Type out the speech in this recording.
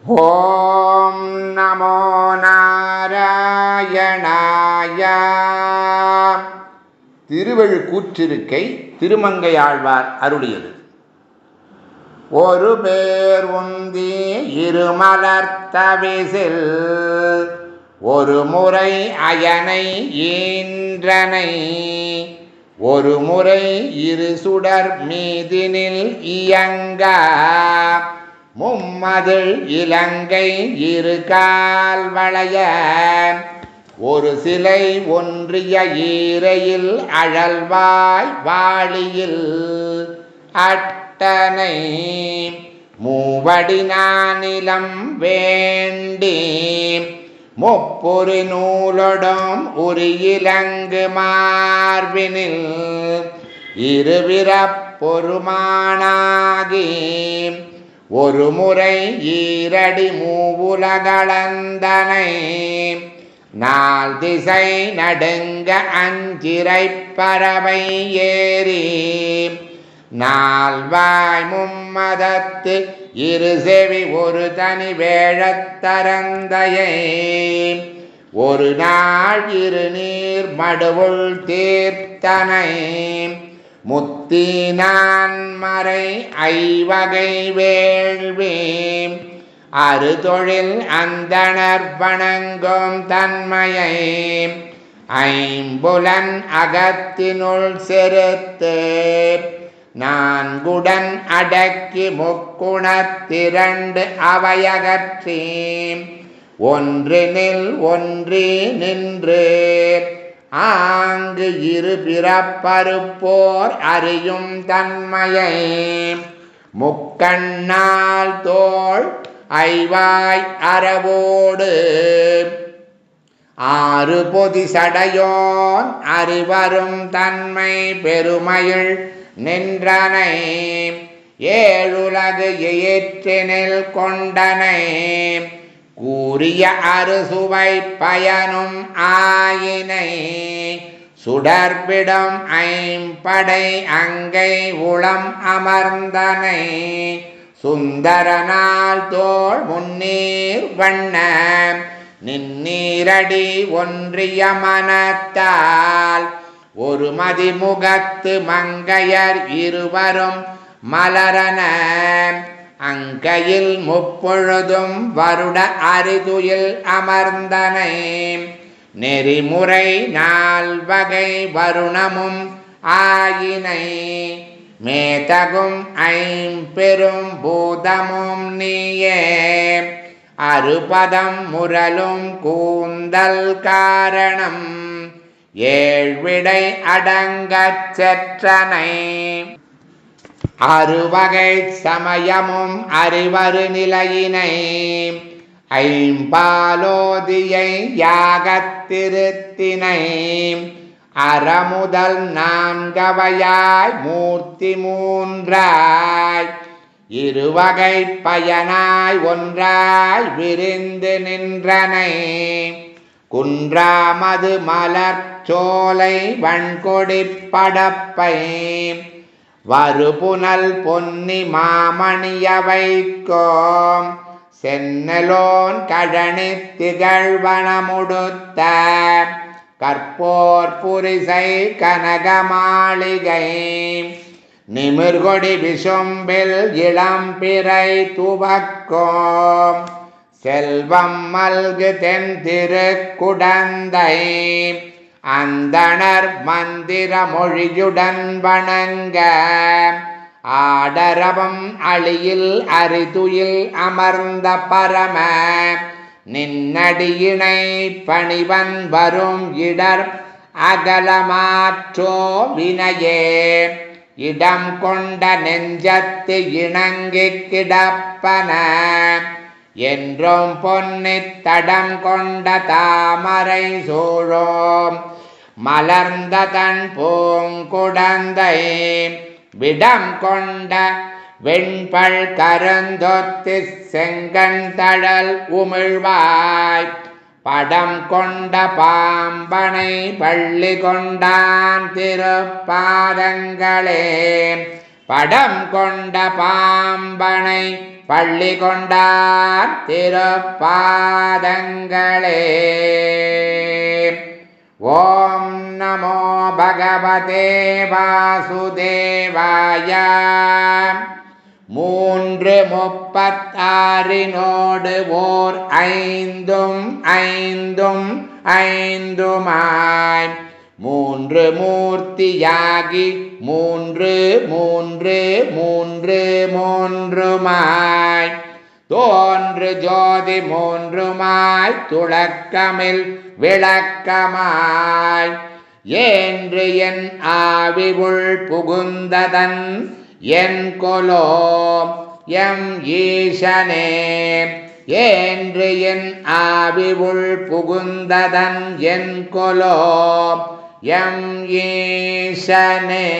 ஓம் நமோ நாராயணாய. திருவெழுக்கூற்றிருக்கை திருமங்கையாழ்வார் அருளியது. ஒரு பேர் உந்தி இருமலர்த்தவிசில் ஒரு முறை அயனை ஈன்றனை ஒரு முறை இரு சுடர் மீதினில் இயங்க மும்மதில் இலங்கை இரு கால் வளைய ஒரு சிலை ஒன்றிய ஈரையில் அழல்வாய் வாளியில் அட்டனை மூவடி நானிலம் வேண்டி முப்பொரு நூலொடும் உரியிலங்கு மார்பினில் இருவிரப் பொருமானாகி ஒரு முறை ஈரடி மூவுலகளந்தனை நால் திசை நடுங்க அஞ்சிரை பறவை ஏறி நால்வாய் மும்மதத்து இரு செவி ஒரு தனி வேழத்தரந்தையை ஒரு நாள் இரு நீர் மடுவுள் தீர்த்தனை முத்தி நான்மறை ஐவகை வேள்வி அறுதொழில் அந்தணர் வணங்கும் தன்மையை ஐம்புலன் அகத்தினுள் செருத்து நான்குடன் அடக்கி முக்குணத்திரண்டு அவையகற்றி ஒன்றினில் ஒன்றி நின்று ஆங்கு இரு பிறப்பறுப்போர் அறியும் தன்மையை முக்கண்ணால் தோள் ஐவாய் அறவோடு ஆறு பொதி சடையோன் அறிவரும் தன்மை பெருமையில் நின்றனை ஏழுலகு ஏற்றினில் கொண்டனை கூறிய அறுசுவை பயனும் ஆயினை சுடர்பிடம் ஐம்படை அங்கை உளம் அமர்ந்தனை சுந்தரனால் தோள் முன்னீர் வண்ண நின்னீரடி ஒன்றிய மனத்தால் ஒரு மதிமுகத்து மங்கையர் இருவரும் மலரன அங்கையில் முப்பொழுதும் வருட அரிதுயில் அமர்ந்தனை நெறிமுறை நால்வகை வருணமும் ஆயினை மேதகும் ஐம்பெரும் பூதமும் நீயே அறுபதம் முரலும் கூந்தல் காரணம் ஏழ்விடை அடங்கச் செற்றனை அறுவகை சமயமும் அறிவரு நிலையினை ஐம்பாலோதியை யாகத்திருத்தினை அறமுதல் நான்கவையாய் மூர்த்தி மூன்றாய் இருவகை பயனாய் ஒன்றாய் விரிந்து நின்றனை குன்றாமது மலர்ச்சோலை வண்கொடி படப்பை வருபுனல் பொன்னி மாமணிய வைக்கோம் சென்னலோன் கழனி திகழ்வனமுடுத்த கற்போர் புரிசை கனக மாளிகை நிமிர்கொடி விசும்பில் இளம்பிறை துவக்கோம் செல்வம் மல்கு தென் திருக்குடந்தை அந்தணர் மந்திர மொழியுடன் வணங்க ஆடரவம் அழியில் அரிதுயில் அமர்ந்த பரம நின்னடியினை பணிவன் வரும் இடர் அகலமாற்றோ வினையே இடம் கொண்ட நெஞ்சத்து இணங்கி கிடப்பன என்றும் பொன்னித் தடம் கொண்ட தாமரை சூழோம் மலர்ந்த தன் பூங்குடந்தை விடம் கொண்ட வெண்பல் கருந்தொத்து செங்கண் தழல் உமிழ்வாய் படம் கொண்ட பாம்பனை பள்ளி கொண்டான் திருப்பாதங்களே படம் கொண்ட பாம்பனை பள்ளி கொண்டார் திருப்பாதங்களே. ஓம் நமோ பகவதே வாசுதேவாய. 336 ஓர் 5 5 3 மூர்த்தியாகி 3 தோன்று ஜோதி 3 துளக்கமில் விளக்கமாய் என்று என் ஆவி உள் புகுந்ததன் என் கொலோ எம் ஈசனே. என்று என் ஆவி உள் புகுந்ததன் என் கொலோ எம் ஈசனே.